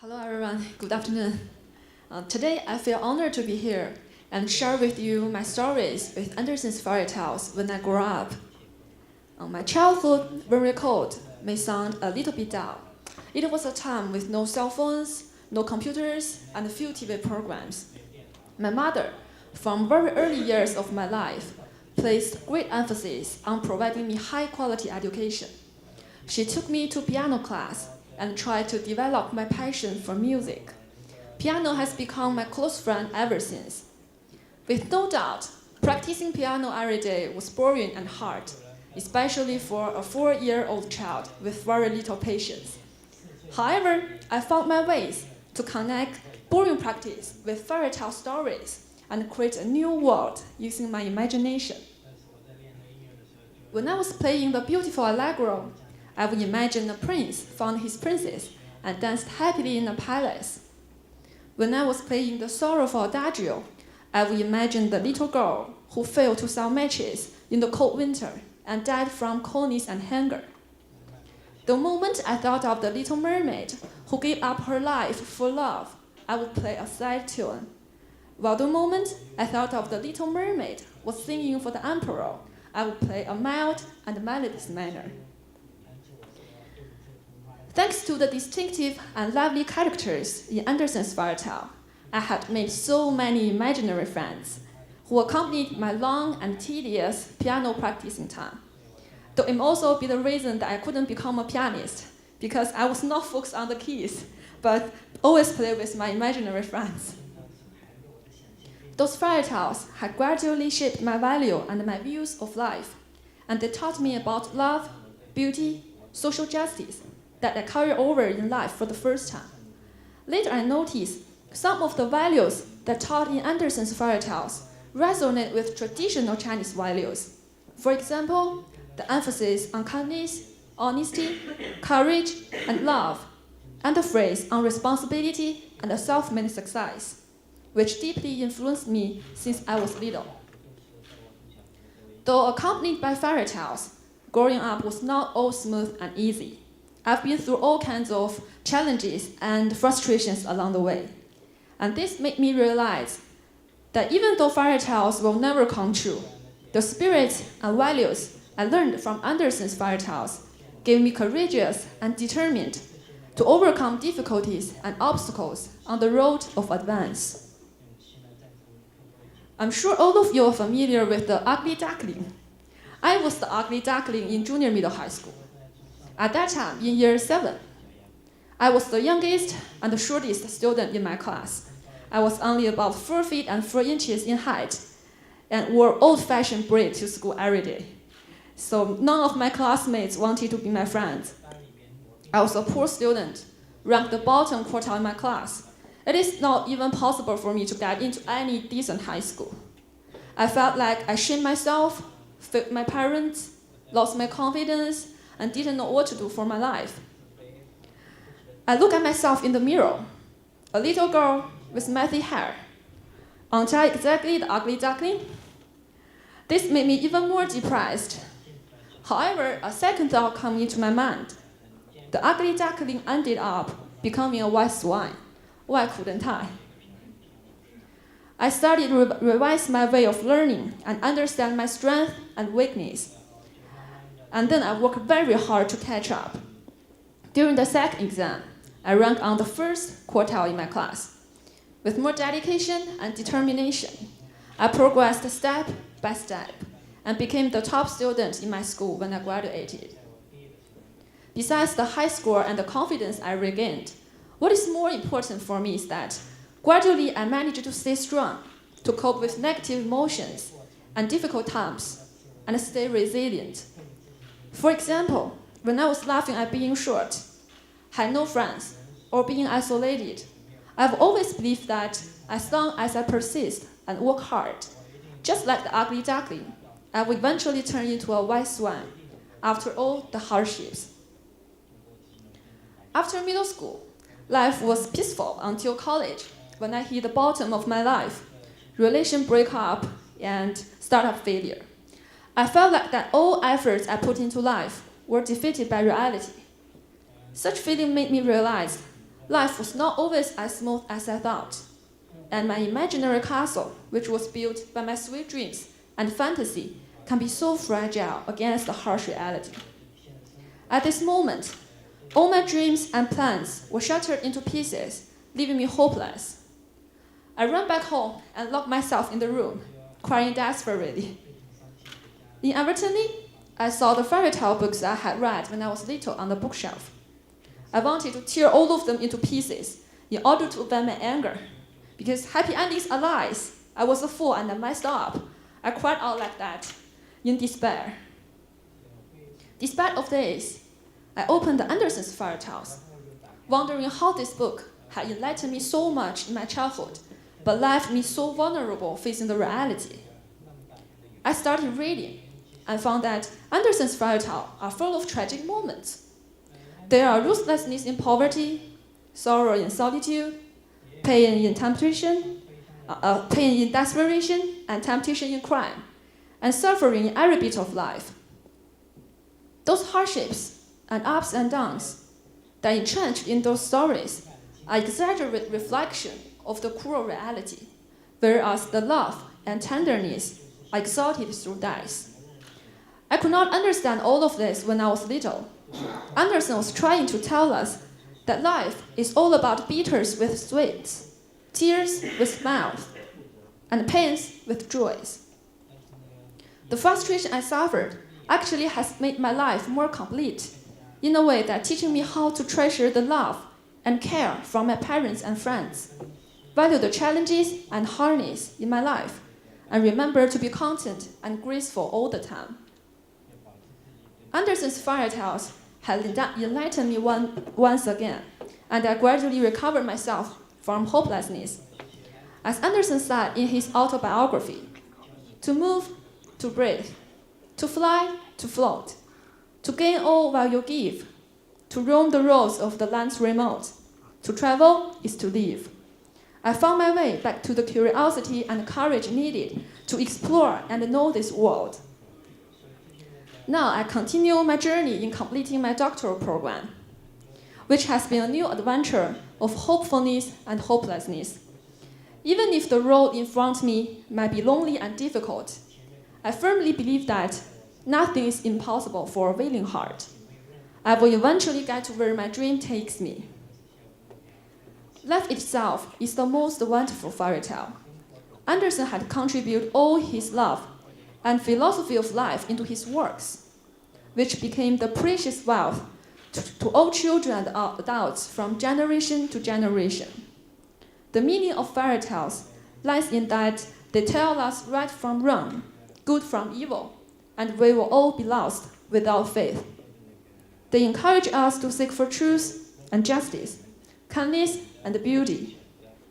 Hello everyone, good afternoon. Today I feel honored to be here and share with you my stories with Andersen's fairy tales when I grew up. My childhood, when recalled, may sound a little bit dull. It was a time with no cell phones, no computers, and few TV programs. My mother, from very early years of my life, placed great emphasis on providing me high-quality education. She took me to piano class and tried to develop my passion for music. Piano has become my close friend ever since. With no doubt, practicing piano every day was boring and hard, especially for a 4-year-old child with very little patience. However, I found my ways to connect boring practice with fairy tale stories and create a new world using my imagination. When I was playing the beautiful Allegro, I would imagine a prince found his princess and danced happily in a palace. When I was playing the sorrowful Adagio, I would imagine the little girl who failed to sell matches in the cold winter and died from coldness and hunger. The moment I thought of the little mermaid who gave up her life for love, I would play a sad tune. While the moment I thought of the little mermaid was singing for the emperor, I would play a mild and melodious manner. Thanks to the distinctive and lively characters in Andersen's fairy tale, I had made so many imaginary friends who accompanied my long and tedious piano practicing time. Though it may also be the reason that I couldn't become a pianist, because I was not focused on the keys, but always played with my imaginary friends. Those fairy tales had gradually shaped my value and my views of life, and they taught me about love, beauty, social justice, that I carry over in life for the first time. Later I noticed some of the values that taught in Andersen's fairy tales resonate with traditional Chinese values. For example, the emphasis on kindness, honesty, courage, and love, and the phrase on responsibility and self-made success, which deeply influenced me since I was little. Though accompanied by fairy tales, growing up was not all smooth and easy. I've been through all kinds of challenges and frustrations along the way. And this made me realize that even though fairy tales will never come true, the spirit and values I learned from Andersen's fairy tales gave me courageous and determined to overcome difficulties and obstacles on the road of advance. I'm sure all of you are familiar with the ugly duckling. I was the ugly duckling in junior middle high school. At that time, in year 7, I was the youngest and the shortest student in my class. I was only about 4 feet and 4 inches in height and wore old-fashioned braid to school every day. So none of my classmates wanted to be my friends. I was a poor student, ranked the bottom quartile in my class. It is not even possible for me to get into any decent high school. I felt like I shamed myself, failed my parents, lost my confidence, and didn't know what to do for my life. I looked at myself in the mirror, a little girl with messy hair. Aren't I exactly the ugly duckling? This made me even more depressed. However, a second thought came into my mind. The ugly duckling ended up becoming a white swan. Why couldn't I? I started to revise my way of learning and understand my strength and weakness. And then I worked very hard to catch up. During the second exam, I ranked on the first quartile in my class. With more dedication and determination, I progressed step by step and became the top student in my school when I graduated. Besides the high score and the confidence I regained, what is more important for me is that gradually I managed to stay strong, to cope with negative emotions and difficult times, and stay resilient. For example, when I was laughing at being short, had no friends, or being isolated, I've always believed that as long as I persist and work hard, just like the ugly duckling, I will eventually turn into a white swan after all the hardships. After middle school, life was peaceful until college, when I hit the bottom of my life, relation breakup and startup failure. I felt like that all efforts I put into life were defeated by reality. Such feeling made me realize life was not always as smooth as I thought, and my imaginary castle, which was built by my sweet dreams and fantasy, can be so fragile against the harsh reality. At this moment, all my dreams and plans were shattered into pieces, leaving me hopeless. I ran back home and locked myself in the room, crying desperately. Inadvertently, I saw the fairy tale books I had read when I was little on the bookshelf. I wanted to tear all of them into pieces in order to vent my anger, because happy endings are lies. I was a fool and I messed up. I cried out like that, in despair. Despite of this, I opened Andersen's fairy tales, wondering how this book had enlightened me so much in my childhood, but left me so vulnerable facing the reality. I started reading and found that Andersen's fairy tales are full of tragic moments. There are ruthlessness in poverty, sorrow in solitude, pain in temptation, pain in desperation, and temptation in crime, and suffering in every bit of life. Those hardships and ups and downs that are entrenched in those stories are exaggerated reflection of the cruel reality, whereas the love and tenderness are exalted through death. I could not understand all of this when I was little. Andersen was trying to tell us that life is all about bitters with sweets, tears with smiles, and pains with joys. The frustration I suffered actually has made my life more complete, in a way that teaching me how to treasure the love and care from my parents and friends, value the challenges and hardness in my life, and remember to be content and graceful all the time. Andersen's fairy tales had enlightened me once again, and I gradually recovered myself from hopelessness. As Andersen said in his autobiography, to move, to breathe, to fly, to float, to gain all while you give, to roam the roads of the lands remote, to travel is to live. I found my way back to the curiosity and courage needed to explore and know this world. Now I continue my journey in completing my doctoral program, which has been a new adventure of hopefulness and hopelessness. Even if the road in front of me might be lonely and difficult, I firmly believe that nothing is impossible for a willing heart. I will eventually get to where my dream takes me. Life itself is the most wonderful fairy tale. Andersen had contributed all his love and philosophy of life into his works, which became the precious wealth to all children and adults from generation to generation. The meaning of fairy tales lies in that they tell us right from wrong, good from evil, and we will all be lost without faith. They encourage us to seek for truth and justice, kindness and beauty,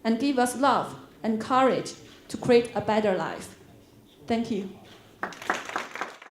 and give us love and courage to create a better life. Thank you.